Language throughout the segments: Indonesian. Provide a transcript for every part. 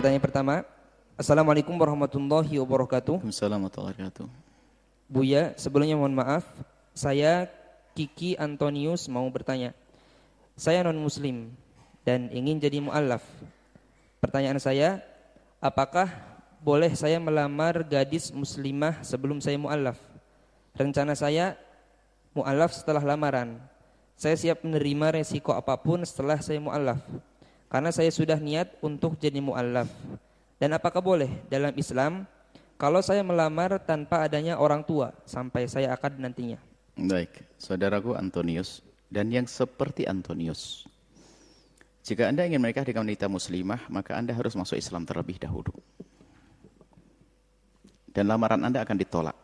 Pertanyaan pertama. Assalamualaikum warahmatullahi wabarakatuh. Waalaikumsalam warahmatullahi wabarakatuh. Buya, sebelumnya mohon maaf. Saya Kiki Antonius mau bertanya. Saya non-muslim dan ingin jadi mu'allaf. Pertanyaan saya, apakah boleh saya melamar gadis muslimah sebelum saya mu'allaf? Rencana saya mu'allaf setelah lamaran. Saya siap menerima resiko apapun setelah saya mu'allaf, karena saya sudah niat untuk jadi mu'allaf. Dan apakah boleh dalam Islam kalau saya melamar tanpa adanya orang tua sampai saya akad nantinya? Baik, saudaraku Antonius dan yang seperti Antonius. Jika Anda ingin menikah dengan wanita muslimah, maka Anda harus masuk Islam terlebih dahulu. Dan lamaran Anda akan ditolak.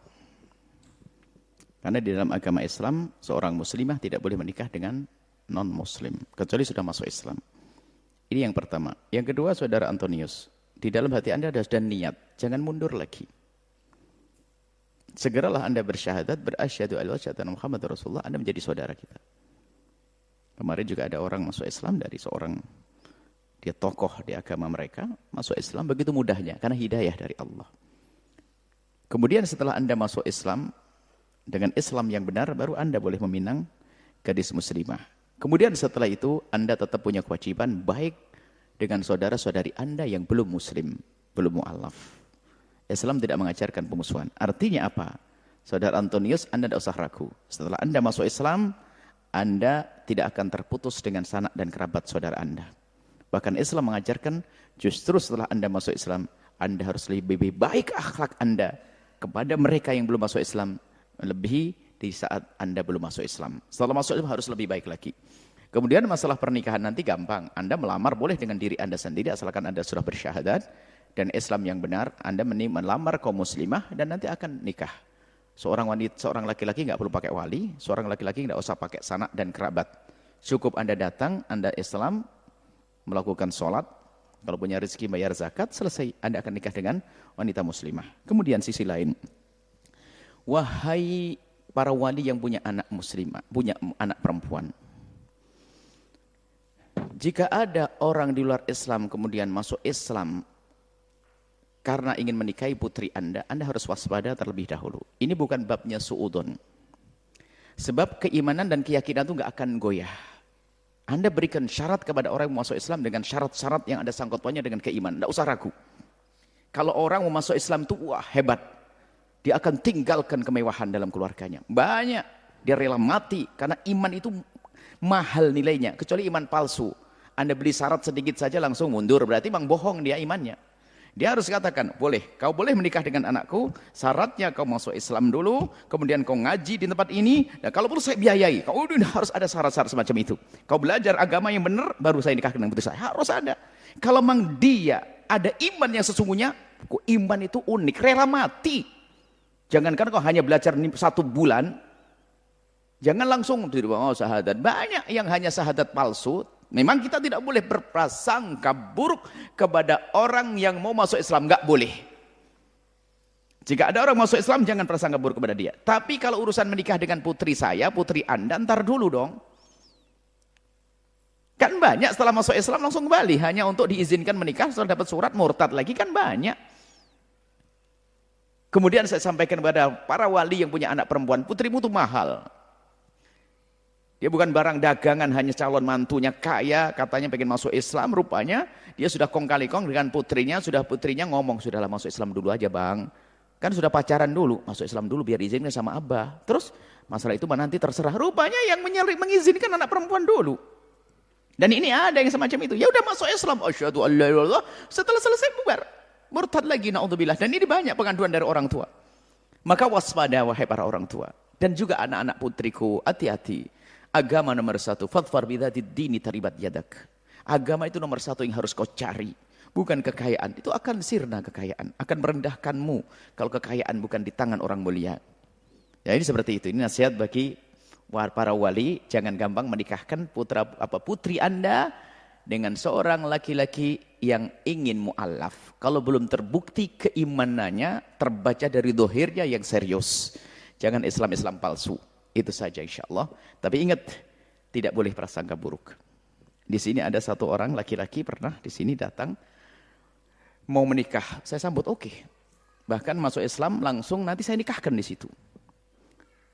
Karena di dalam agama Islam, seorang muslimah tidak boleh menikah dengan non-muslim, kecuali sudah masuk Islam. Ini yang pertama. Yang kedua, saudara Antonius, di dalam hati Anda ada sudah niat, jangan mundur lagi. Segeralah Anda bersyahadat, berasyhadu alla ilaha illallah Muhammad Rasulullah, Anda menjadi saudara kita. Kemarin juga ada orang masuk Islam dari seorang, dia tokoh di agama mereka, masuk Islam begitu mudahnya, karena hidayah dari Allah. Kemudian setelah Anda masuk Islam, dengan Islam yang benar, baru Anda boleh meminang gadis muslimah. Kemudian setelah itu, Anda tetap punya kewajiban baik dengan saudara-saudari Anda yang belum muslim, belum mu'allaf. Islam tidak mengajarkan pemusuhan. Artinya apa? Saudara Antonius, Anda tidak usah ragu. Setelah Anda masuk Islam, Anda tidak akan terputus dengan sanak dan kerabat saudara Anda. Bahkan Islam mengajarkan, justru setelah Anda masuk Islam, Anda harus lebih baik akhlak Anda kepada mereka yang belum masuk Islam, lebih di saat Anda belum masuk Islam. Setelah masuk Islam harus lebih baik lagi. Kemudian masalah pernikahan nanti gampang. Anda melamar boleh dengan diri Anda sendiri asalkan Anda sudah bersyahadat dan Islam yang benar. Anda melamar kaum muslimah dan nanti akan nikah. Seorang laki-laki nggak perlu pakai wali, seorang laki-laki nggak usah pakai sanak dan kerabat. Cukup Anda datang, Anda Islam, melakukan sholat, kalau punya rezeki bayar zakat, selesai. Anda akan nikah dengan wanita muslimah. Kemudian sisi lain, wahai para wali yang punya anak muslimah, punya anak perempuan. Jika ada orang di luar Islam kemudian masuk Islam karena ingin menikahi putri Anda harus waspada terlebih dahulu. Ini bukan babnya suudon. Sebab keimanan dan keyakinan itu nggak akan goyah. Anda berikan syarat kepada orang yang masuk Islam dengan syarat-syarat yang ada sangkut pautnya dengan keimanan. Tidak usah ragu. Kalau orang mau masuk Islam itu wah hebat. Dia akan tinggalkan kemewahan dalam keluarganya. Banyak. Dia rela mati. Karena iman itu mahal nilainya. Kecuali iman palsu. Anda beli syarat sedikit saja langsung mundur. Berarti memang bohong dia imannya. Dia harus katakan, boleh. Kau boleh menikah dengan anakku. Syaratnya kau masuk Islam dulu. Kemudian kau ngaji di tempat ini. Dan kalau perlu saya biayai. Kau harus ada syarat-syarat semacam itu. Kau belajar agama yang benar. Baru saya nikah dengan putri saya. Harus ada. Kalau memang dia ada iman yang sesungguhnya. Iman itu unik. Rela mati. Jangankan kau hanya belajar 1 bulan, jangan langsung mau syahadat. Banyak yang hanya syahadat palsu. Memang kita tidak boleh berprasangka buruk kepada orang yang mau masuk Islam. Enggak boleh. Jika ada orang masuk Islam, jangan prasangka buruk kepada dia. Tapi kalau urusan menikah dengan putri saya, putri Anda, ntar dulu dong. Kan banyak setelah masuk Islam langsung kembali. Hanya untuk diizinkan menikah, setelah dapat surat murtad lagi kan banyak. Kemudian saya sampaikan kepada para wali yang punya anak perempuan, putrimu itu mahal. Dia bukan barang dagangan, hanya calon mantunya kaya, katanya pengen masuk Islam, rupanya dia sudah kong kali kong dengan putrinya, sudah putrinya ngomong, sudahlah masuk Islam dulu aja bang. Kan sudah pacaran dulu, masuk Islam dulu biar izinkan sama abah. Terus masalah itu nanti terserah. Rupanya yang mengizinkan anak perempuan dulu. Dan ini ada yang semacam itu. Ya udah masuk Islam, asyhadu an la ilaha illallah, setelah selesai bubar. Murtad lagi, na'udzubillah. Dan ini banyak pengaduan dari orang tua. Maka waspada wahai para orang tua. Dan juga anak-anak putriku, hati-hati. Agama nomor 1, fadfar bidzatid dini taribat yadak. Agama itu nomor 1 yang harus kau cari. Bukan kekayaan. Itu akan sirna kekayaan. Akan merendahkanmu. Kalau kekayaan bukan di tangan orang mulia. Ya ini seperti itu. Ini nasihat bagi para wali. Jangan gampang menikahkan putri Anda dengan seorang laki-laki yang ingin mu'allaf. Kalau belum terbukti keimanannya, terbaca dari dohirnya yang serius. Jangan Islam-Islam palsu. Itu saja insya Allah. Tapi ingat, tidak boleh prasangka buruk. Di sini ada satu orang laki-laki pernah di sini datang. mau menikah. Saya sambut oke. Bahkan masuk Islam langsung nanti saya nikahkan di situ.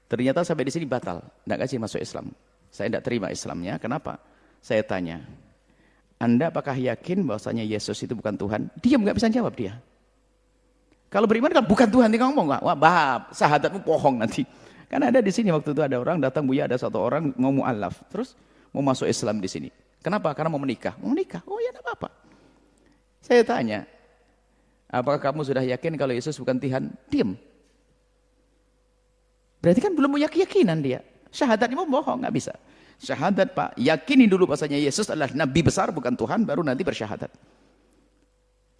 Ternyata sampai di sini batal, tidak kasih masuk Islam. Saya tidak terima Islamnya. Kenapa? Saya tanya, Anda apakah yakin bahwasanya Yesus itu bukan Tuhan? Diam, nggak bisa jawab dia. Kalau beriman kan bukan Tuhan, dia ngomong nggak? Wah, bahab, syahadatmu bohong nanti. Karena ada di sini waktu itu ada orang datang, Buya, ada satu orang ngomong mu'alaf, terus mau masuk Islam di sini. Kenapa? Karena mau menikah. Mau menikah? Oh ya, tidak apa-apa. Saya tanya, apakah kamu sudah yakin kalau Yesus bukan Tuhan? Diam. Berarti kan belum punya keyakinan dia. Syahadatnya mau bohong, nggak bisa. Syahadat Pak, yakini dulu bahasanya Yesus adalah Nabi besar bukan Tuhan, baru nanti bersyahadat.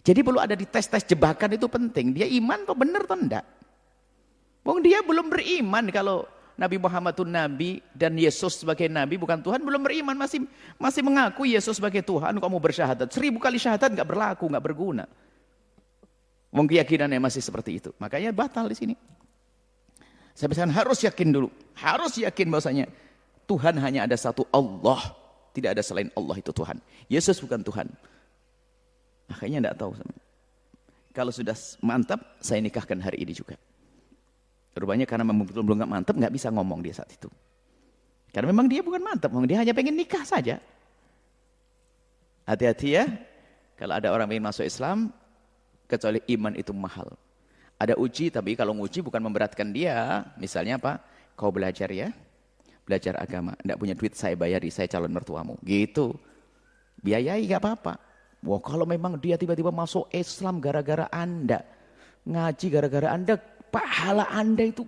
Jadi perlu ada di tes-tes jebakan itu penting. Dia iman apa benar atau enggak? Wong dia belum beriman kalau Nabi Muhammad itu Nabi dan Yesus sebagai Nabi bukan Tuhan, belum beriman, masih mengaku Yesus sebagai Tuhan. Kamu bersyahadat 1000 kali syahadat nggak berlaku, nggak berguna. Wong keyakinannya masih seperti itu, makanya batal di sini. Saya bilang harus yakin dulu, harus yakin bahwasanya Tuhan hanya ada satu Allah, tidak ada selain Allah itu Tuhan. Yesus bukan Tuhan. Makanya enggak tahu. Kalau sudah mantap, saya nikahkan hari ini juga. Rupanya karena memang belum nggak mantap, nggak bisa ngomong dia saat itu. Karena memang dia bukan mantap, dia hanya pengen nikah saja. Hati-hati ya, kalau ada orang ingin masuk Islam, kecuali iman itu mahal. Ada uji, tapi kalau uji bukan memberatkan dia. Misalnya apa? Kau belajar ya, belajar agama. Tidak punya duit, saya bayari, saya calon mertuamu. Gitu. Biayai gak apa-apa. Wah, kalau memang dia tiba-tiba masuk Islam gara-gara Anda, ngaji gara-gara Anda, pahala Anda itu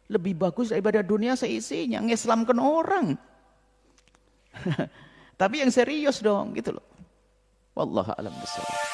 lebih bagus daripada dunia seisinya. Ngislamkan orang. Tapi yang serius dong, gitu loh. Wallahu a'lam bishawab.